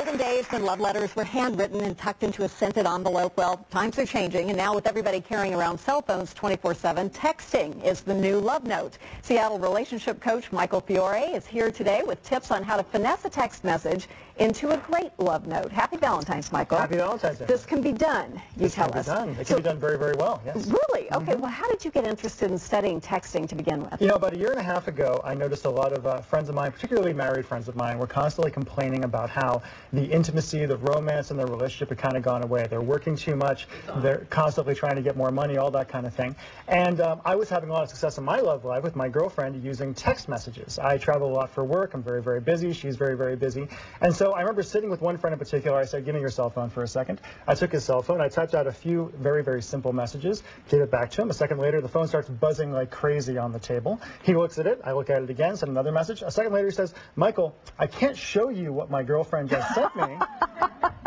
from days when love letters were handwritten and tucked into a scented envelope. Well, times are changing, and now with everybody carrying around cell phones 24/7, texting is the new love note. Seattle relationship coach Michael Fiore is here today with tips on how to finesse a text message into a great love note. Happy Valentine's, Michael. Happy Valentine's Day. This can be done, you tell us. It can be done very, very well, yes. Really? Okay, well, how did you get interested in studying texting to begin with? You know, about a year and a half ago, I noticed a lot of friends of mine, particularly married friends of mine, were constantly complaining about how the intimacy, the romance in their relationship had kind of gone away. They're working too much. They're constantly trying to get more money, all that kind of thing. And I was having a lot of success in my love life with my girlfriend using text messages. I travel a lot for work. I'm very, very busy. She's very, very busy. And so I remember sitting with one friend in particular. I said, give me your cell phone for a second. I took his cell phone. I typed out a few very, very simple messages, gave it back to him. A second later, the phone starts buzzing like crazy on the table. He looks at it. I look at it again, send another message. A second later, he says, Michael, I can't show you what my girlfriend just sent me,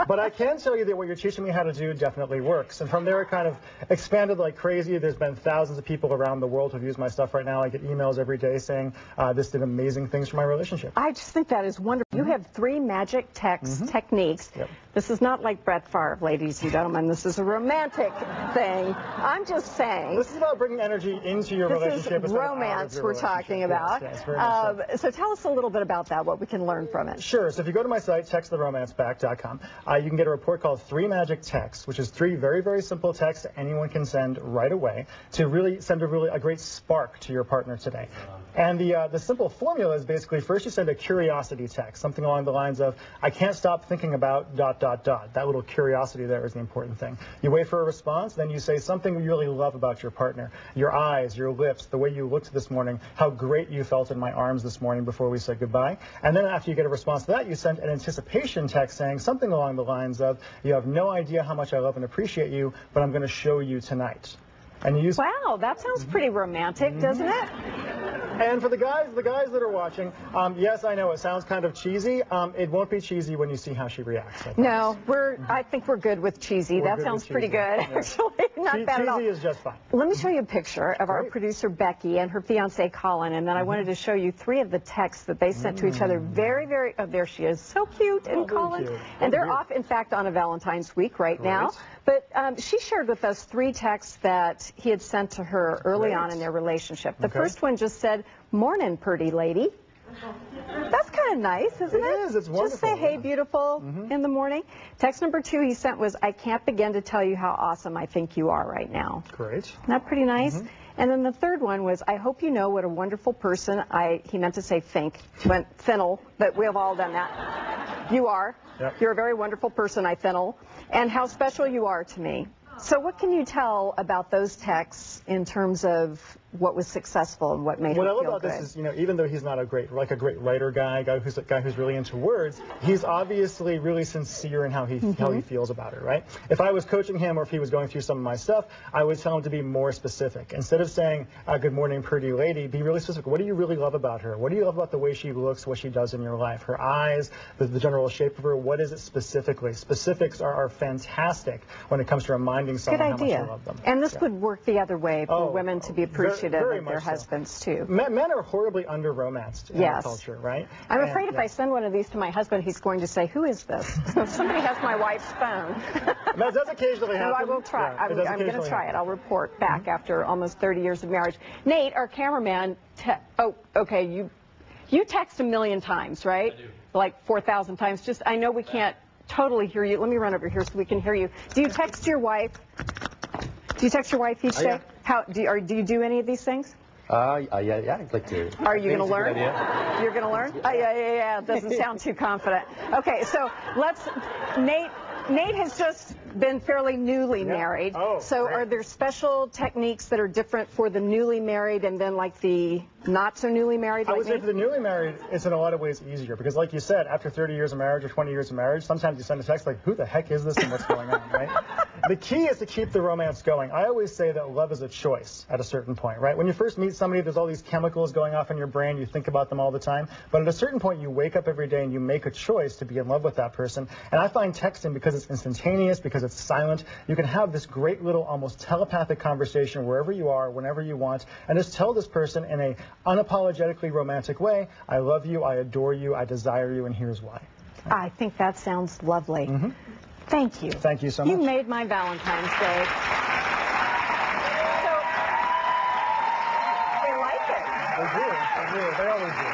but I can tell you that what you're teaching me how to do definitely works. And from there, it kind of expanded like crazy. There's been thousands of people around the world who've used my stuff right now. I get emails every day saying this did amazing things for my relationship. I just think that is wonderful. You have 3 magic text techniques. Yep. This is not like Brett Favre, ladies and gentlemen. This is a romantic thing. I'm just saying. This is about bringing energy into your relationship. This is romance we're talking about. Yes, very much so. So tell us a little bit about that, what we can learn from it. Sure. So if you go to my site, texttheromanceback.com, you can get a report called 3 Magic Texts, which is 3 very, very simple texts that anyone can send right away to really send a great spark to your partner today. And the simple formula is basically first you send a curiosity text, something along the lines of, I can't stop thinking about ... That little curiosity there is the important thing. You wait for a response, then you say something you really love about your partner. Your eyes, your lips, the way you looked this morning, how great you felt in my arms this morning before we said goodbye. And then after you get a response to that, you send an anticipation text saying something along the lines of, you have no idea how much I love and appreciate you, but I'm going to show you tonight. And you use wow, that sounds pretty romantic, doesn't it? And for the guys that are watching, yes, I know it sounds kind of cheesy. It won't be cheesy when you see how she reacts. No, I think we're good with cheesy. That sounds pretty good, actually. Not bad at all. Cheesy is just fine. Let me show you a picture of our producer Becky and her fiance Colin, and then I wanted to show you 3 of the texts that they sent to each other. Very, very. Oh, there she is, so cute, and Colin. Cute. And they're off, in fact, on a Valentine's week right now. But she shared with us 3 texts that he had sent to her early on in their relationship. The first one just said, "Morning, pretty lady." That's kind of nice, isn't it? It is. It's wonderful. Just say, "Hey, beautiful," in the morning. Text number 2 he sent was, "I can't begin to tell you how awesome I think you are right now." Great. Isn't that pretty nice? And then the third one was, "I hope you know what a wonderful person he meant to say think, went finnel, but we have all done that. You are. Yep. You're a very wonderful person, I finnel, and how special you are to me." So what can you tell about those texts in terms of what was successful and what made him feel good? What I love about this is, you know, even though he's not a great writer guy who's really into words, he's obviously really sincere in how he feels about it, right? If I was coaching him or if he was going through some of my stuff, I would tell him to be more specific. Instead of saying, "Good morning, pretty lady," be really specific. What do you really love about her? What do you love about the way she looks, what she does in your life? Her eyes, the general shape of her, what is it specifically? Specifics are fantastic when it comes to reminding someone how much you love them. And this would work the other way for women to be appreciative of their husbands too. Men are horribly under-romanced in our culture, right? I'm afraid if I send one of these to my husband, he's going to say, "Who is this?" Somebody has my wife's phone. That does occasionally happen. No, I will try. I'm going to try it. I'll report back after almost 30 years of marriage. Nate, our cameraman, you text a million times, right? I do. Like 4,000 times. Just, I know we can't totally hear you. Let me run over here so we can hear you. Do you text your wife? Do you text your wife each day? How do you do any of these things? Yeah, I'd like to. Are you going to learn? You're going to learn? Yeah. Doesn't sound too confident. Okay, so Nate has just been fairly newly married. So are there special techniques that are different for the newly married and then like the not so newly married? I would say for the newly married, it's in a lot of ways easier because like you said, after 30 years of marriage or 20 years of marriage, sometimes you send a text like, "Who the heck is this and what's going on," right? The key is to keep the romance going. I always say that love is a choice at a certain point, right? When you first meet somebody, there's all these chemicals going off in your brain. You think about them all the time. But at a certain point, you wake up every day and you make a choice to be in love with that person. And I find texting, because it's instantaneous, because it's silent, you can have this great little almost telepathic conversation wherever you are, whenever you want, and just tell this person in a unapologetically romantic way, "I love you, I adore you, I desire you, and here's why." I think that sounds lovely. Thank you. Thank you so much. You made my Valentine's Day. So, they like it. They do. They always do.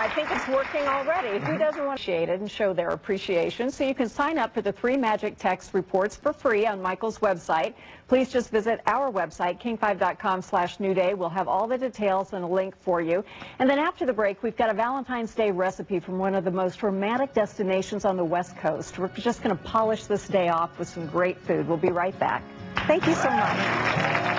I think it's working already. Who doesn't want to appreciate it and show their appreciation? So you can sign up for the 3 Magic Text reports for free on Michael's website. Please just visit our website, king5.com/newday. We'll have all the details and a link for you. And then after the break, we've got a Valentine's Day recipe from one of the most romantic destinations on the West Coast. We're just going to polish this day off with some great food. We'll be right back. Thank you so much.